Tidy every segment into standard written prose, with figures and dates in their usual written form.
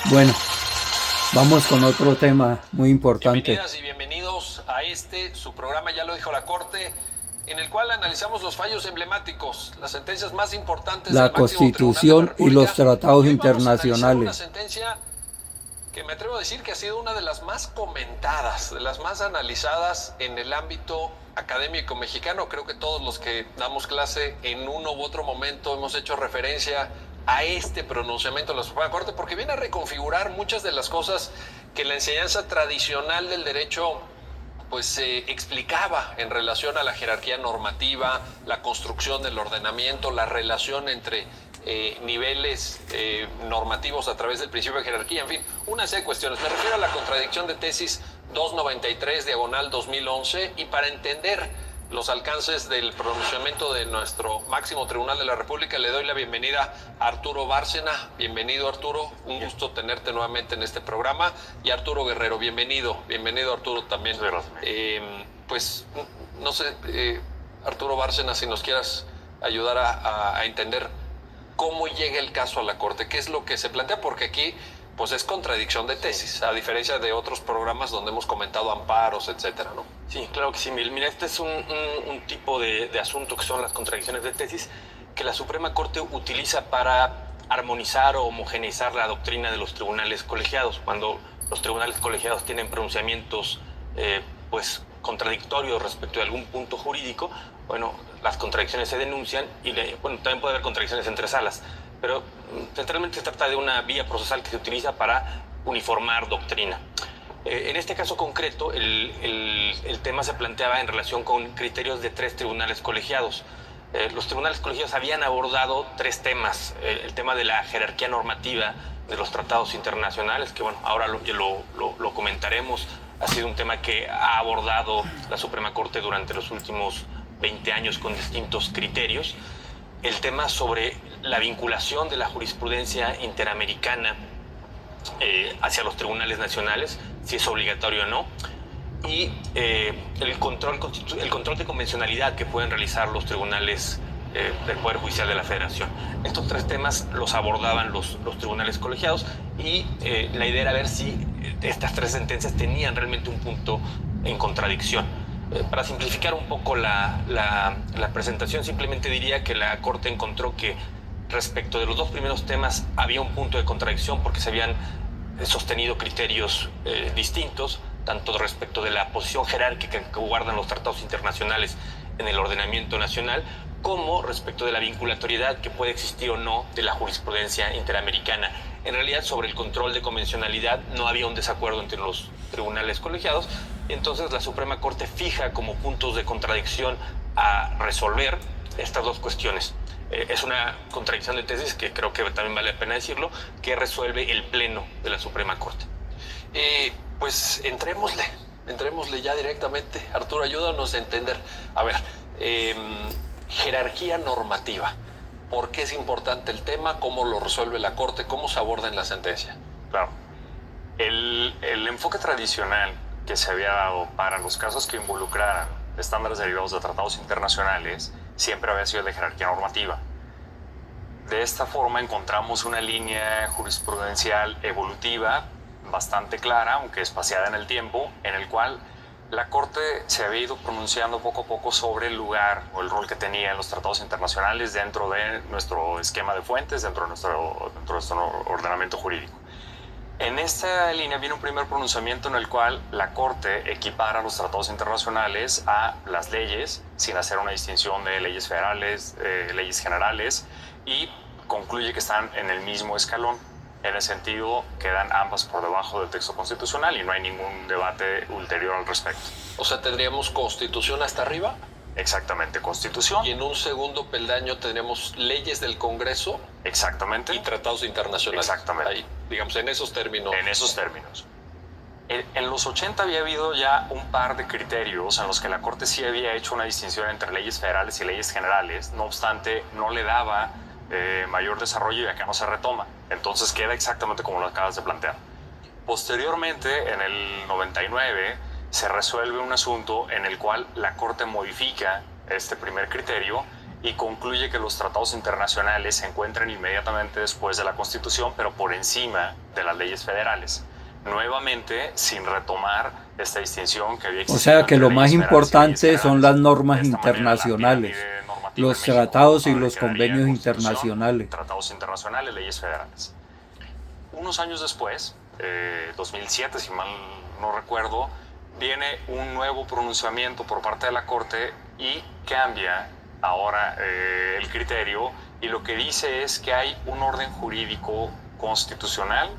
Bueno, vamos con otro tema muy importante. Bienvenidas y bienvenidos a su programa, ya lo dijo la Corte, en el cual analizamos los fallos emblemáticos, las sentencias más importantes La del máximo tribunal de la Constitución y los República. tratados Y hoy vamos a analizar una internacionales. sentencia que me atrevo a decir que ha sido una de las más comentadas, de las más analizadas en el ámbito académico mexicano. Creo que todos los que damos clase en uno u otro momento hemos hecho referencia a este pronunciamiento de la Suprema Corte, porque viene a reconfigurar muchas de las cosas que la enseñanza tradicional del derecho pues se explicaba en relación a la jerarquía normativa, la construcción del ordenamiento, la relación entre niveles normativos a través del principio de jerarquía, en fin, una serie de cuestiones. Me refiero a la contradicción de tesis 293, diagonal 2011, y para entender los alcances del pronunciamiento de nuestro máximo tribunal de la República, le doy la bienvenida a Arturo Bárcena. Bienvenido, Arturo, un gusto tenerte nuevamente en este programa. Y Arturo Guerrero, bienvenido Arturo también. Pues no sé, Arturo Bárcena, si nos quieras ayudar a entender cómo llega el caso a la Corte, qué es lo que se plantea, porque aquí pues es contradicción de tesis, a diferencia de otros programas donde hemos comentado amparos, etcétera, ¿no? Sí, claro que sí. Mira, este es un tipo de asunto que son las contradicciones de tesis que la Suprema Corte utiliza para armonizar o homogeneizar la doctrina de los tribunales colegiados. Cuando los tribunales colegiados tienen pronunciamientos pues contradictorios respecto de algún punto jurídico, bueno, las contradicciones se denuncian y también puede haber contradicciones entre salas, pero centralmente se trata de una vía procesal que se utiliza para uniformar doctrina. En este caso concreto, el tema se planteaba en relación con criterios de 3 tribunales colegiados. Los tribunales colegiados habían abordado 3 temas. El tema de la jerarquía normativa de los tratados internacionales, que bueno, ahora lo comentaremos. Ha sido un tema que ha abordado la Suprema Corte durante los últimos 20 años con distintos criterios. El tema sobre la vinculación de la jurisprudencia interamericana hacia los tribunales nacionales, si es obligatorio o no, y el control de convencionalidad que pueden realizar los tribunales del Poder Judicial de la Federación. Estos 3 temas los abordaban los tribunales colegiados y la idea era ver si estas 3 sentencias tenían realmente un punto en contradicción. Para simplificar un poco la presentación, simplemente diría que la Corte encontró que respecto de los 2 primeros temas había un punto de contradicción porque se habían sostenido criterios distintos, tanto respecto de la posición jerárquica que guardan los tratados internacionales en el ordenamiento nacional, como respecto de la vinculatoriedad que puede existir o no de la jurisprudencia interamericana. En realidad, sobre el control de convencionalidad no había un desacuerdo entre los tribunales colegiados, entonces la Suprema Corte fija como puntos de contradicción a resolver estas 2 cuestiones. Es una contradicción de tesis que creo que también vale la pena decirlo, que resuelve el Pleno de la Suprema Corte. Pues entrémosle ya directamente. Arturo, ayúdanos a entender. A ver, jerarquía normativa. ¿Por qué es importante el tema? ¿Cómo lo resuelve la Corte? ¿Cómo se aborda en la sentencia? Claro. El enfoque tradicional que se había dado para los casos que involucraran estándares derivados de tratados internacionales siempre había sido de jerarquía normativa. De esta forma encontramos una línea jurisprudencial evolutiva bastante clara, aunque espaciada en el tiempo, en el cual la Corte se había ido pronunciando poco a poco sobre el lugar o el rol que tenía en los tratados internacionales dentro de nuestro esquema de fuentes, dentro de nuestro ordenamiento jurídico. En esta línea viene un primer pronunciamiento en el cual la Corte equipara los tratados internacionales a las leyes, sin hacer una distinción de leyes federales, leyes generales, y concluye que están en el mismo escalón. En el sentido, quedan ambas por debajo del texto constitucional y no hay ningún debate ulterior al respecto. O sea, ¿tendríamos Constitución hasta arriba? Exactamente, Constitución. Y en un segundo peldaño tendríamos leyes del Congreso. Exactamente. Y tratados internacionales. Exactamente. Ahí, digamos, en esos términos. En esos términos. En los 80 había habido ya un par de criterios en los que la Corte sí había hecho una distinción entre leyes federales y leyes generales. No obstante, no le daba mayor desarrollo y acá no se retoma. Entonces queda exactamente como lo acabas de plantear. Posteriormente, en el 99, se resuelve un asunto en el cual la Corte modifica este primer criterio y concluye que los tratados internacionales se encuentran inmediatamente después de la Constitución, pero por encima de las leyes federales. Nuevamente, sin retomar esta distinción que había existido. O sea que entre lo leyes más federales y importante leyes son federales. las normas De esta manera, internacionales, la pirámide normativa los en México tratados y ahora los quedaría convenios Constitución, internacionales. tratados internacionales, leyes federales. Unos años después, 2007, si mal no recuerdo, viene un nuevo pronunciamiento por parte de la Corte y cambia ahora el criterio, y lo que dice es que hay un orden jurídico constitucional,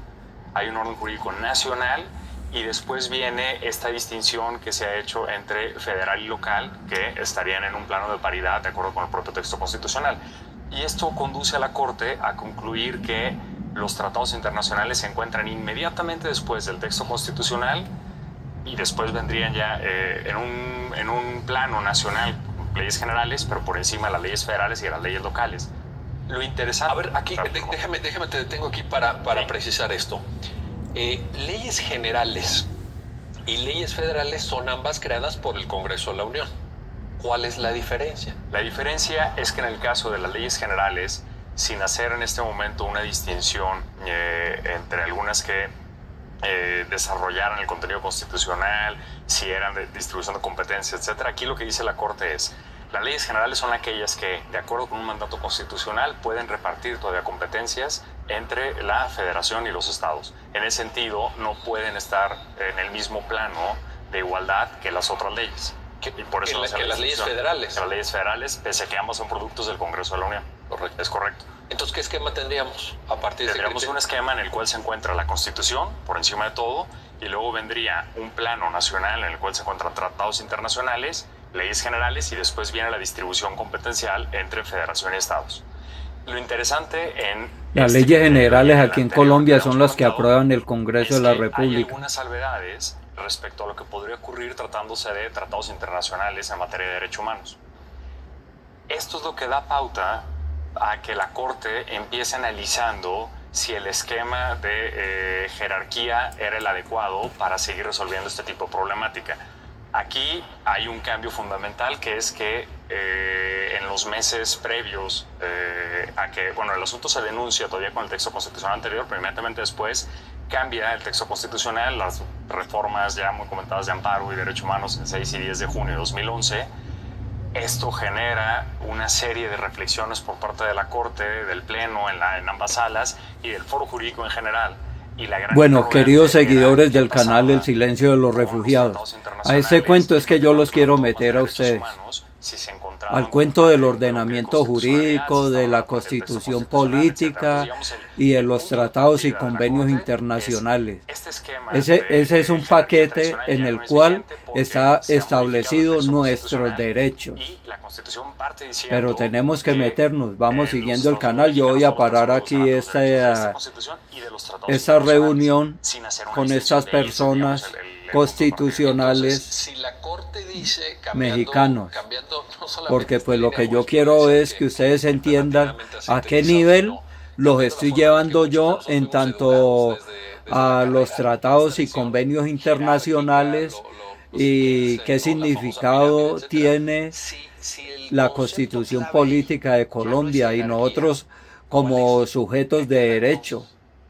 hay un orden jurídico nacional, y después viene esta distinción que se ha hecho entre federal y local, que estarían en un plano de paridad de acuerdo con el propio texto constitucional. Y esto conduce a la Corte a concluir que los tratados internacionales se encuentran inmediatamente después del texto constitucional, y después vendrían ya en un plano nacional, leyes generales, pero por encima de las leyes federales y de las leyes locales. Lo interesante... A ver, aquí, déjame te detengo aquí para precisar esto. Leyes generales y leyes federales son ambas creadas por el Congreso de la Unión. ¿Cuál es la diferencia? La diferencia es que en el caso de las leyes generales, sin hacer en este momento una distinción entre algunas que desarrollaran el contenido constitucional, si eran de distribución de competencias, etc., aquí lo que dice la Corte es: las leyes generales son aquellas que, de acuerdo con un mandato constitucional, pueden repartir todavía competencias entre la Federación y los estados. En ese sentido, no pueden estar en el mismo plano de igualdad que las otras leyes. Y por eso que las leyes federales. Que las leyes federales, pese a que ambas son productos del Congreso de la Unión. Correcto. Es correcto. Entonces, ¿qué esquema tendríamos a partir de ese Tendríamos criterio? un esquema en el cual se encuentra la Constitución por encima de todo, y luego vendría un plano nacional en el cual se encuentran tratados internacionales, leyes generales, y después viene la distribución competencial entre federación y estados. Lo interesante en... Las este leyes generales criterio y aquí el en anterior Colombia que son habíamos las que comentado, aprueban el Congreso de la hay República. algunas salvedades respecto a lo que podría ocurrir tratándose de tratados internacionales en materia de derechos humanos. Esto es lo que da pauta a que la Corte empiece analizando si el esquema de jerarquía era el adecuado para seguir resolviendo este tipo de problemática. Aquí hay un cambio fundamental, que es que en los meses previos a que, bueno, el asunto se denuncia todavía con el texto constitucional anterior, pero inmediatamente después cambia el texto constitucional, las reformas ya muy comentadas de amparo y derechos humanos en 6 y 10 de junio de 2011. Esto genera una serie de reflexiones por parte de la Corte, del Pleno, en ambas salas, y del foro jurídico en general. Y la gran Bueno, interrogante queridos era seguidores qué del canal pasaba El Silencio de los con los Refugiados, tratados a internacionales, ese cuento es que yo los quiero con meter a derechos ustedes, humanos, si se encontraban al con cuento del parte de ordenamiento lo que jurídico, de la constitucionalidad, si estaban constitución de acuerdo con el texto política constitucional, etcétera. Pues, digamos, y de los punto de tratados y partida de la convenios Corte internacionales. es este esquema Ese es un jerarquía paquete tradicional en ya el no es cual vigente porque está se ha modificado el establecido texto nuestros constitucional derechos. y la Constitución parte diciendo Pero tenemos que meternos, vamos los siguiendo el Estados canal. Yo voy a parar aquí esta Constitución y de los tratados esa internacionales, reunión sin hacer una con distinción estas de ellos, personas digamos, el punto de constitucionales Entonces, si la Corte dice mexicanos, cambiando no solamente porque esta pues lo línea que yo jurídica, quiero sino es que ustedes entiendan alternativamente a qué sintetizado, nivel sino los cambiando estoy la forma en que llevando muchos de yo nosotros en fuimos tanto educados desde a la los carrera, tratados esta y visión convenios jerárquica, internacionales pues, y que qué dice, ¿no? La famosa significado pirámide, etcétera. tiene Si el la concepto Constitución clave Política de ya no es Colombia y jerarquía, nosotros ¿cuál como es? sujetos de derecho.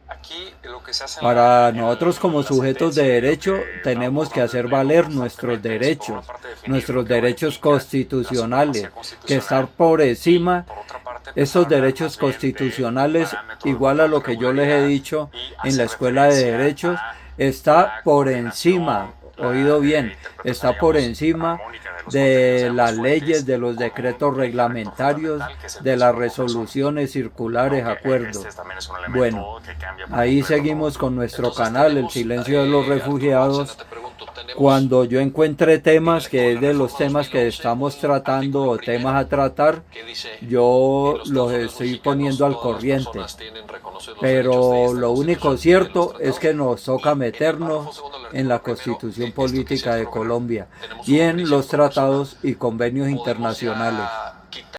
Aquí lo que se hace Para nosotros como la sujetos de sentencia, derecho lo que tenemos que aborda hacer el Pleno valer nuestros constantemente es, por una derechos, parte, definir nuestros lo que derechos ratifica la constitucionales, supremacía que estar constitucional, por y encima por otra parte, esos empezar a hablar derechos más bien de constitucionales, parámetros de igual a lo que yo les he regularidad dicho y en la hace Escuela de referencia Derechos, a está la por coordinación, encima, la oído bien, interpretación, está por digamos, encima armónica de los de contenidos de las ambas leyes, fuentes, de los con un decretos eje rector reglamentarios, fundamental que es el de las principio profesor. resoluciones circulares, Aunque acuerdos. este también es un elemento Bueno, que cambia por ahí completo seguimos todo. con nuestro Entonces canal, El tenemos, Silencio de los Arturo Refugiados. Bárcena, te pregunto, tenemos Cuando yo encuentre temas que es de los reforma temas que 2011, estamos un tratando o artículo temas a tratar, que dice yo en los los Estados estoy Unidos poniendo al mexicanos todas las corriente. personas tienen reconocidos los derechos de Pero esta lo único Constitución y de los cierto es que tratados. nos toca Y en el párrafo meternos segundo del en la artículo primero, Constitución esto que se Política de prorroga, Colombia tenemos y una en prisión los proporcional. tratados y convenios Podemos internacionales. ya quitar